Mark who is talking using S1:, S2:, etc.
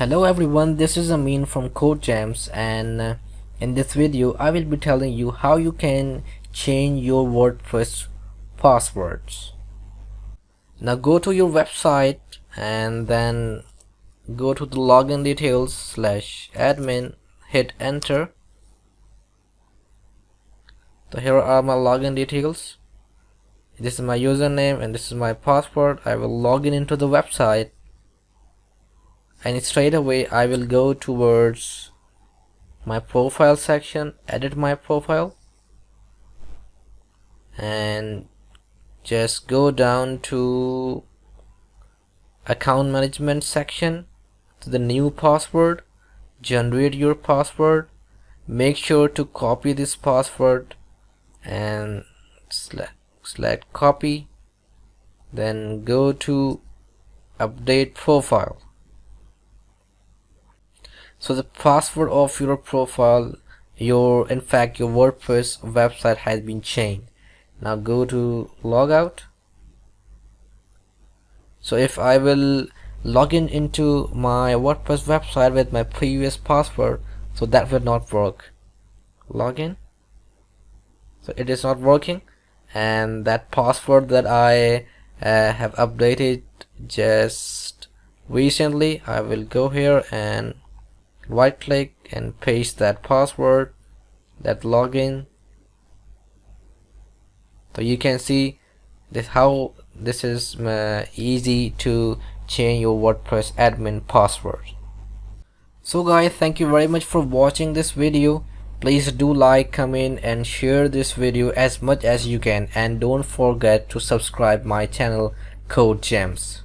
S1: Hello everyone, this is Amin from Kodegems, and in this video I will be telling you how you can change your WordPress passwords. Now go to your website and then go to the login details /admin, hit enter. So here are my login details. This is my username and this is my password. I will log in into the website, and straight away I will go towards my profile section, edit my profile, and just go down to account management section to the new password, generate your password. Make sure to copy this password and select copy, then go to update profile. So the password of your profile, your WordPress website has been changed. Now go to logout. So if I will log in into my WordPress website with my previous password, so that will not work. Login. So it is not working, and that password that I have updated just recently, I will go here and right click and paste that password, that login. So you can see this how this is easy to change your WordPress admin password. So guys, thank you very much for watching this video. Please do like, comment and share this video as much as you can, and don't forget to subscribe my channel Kodegems.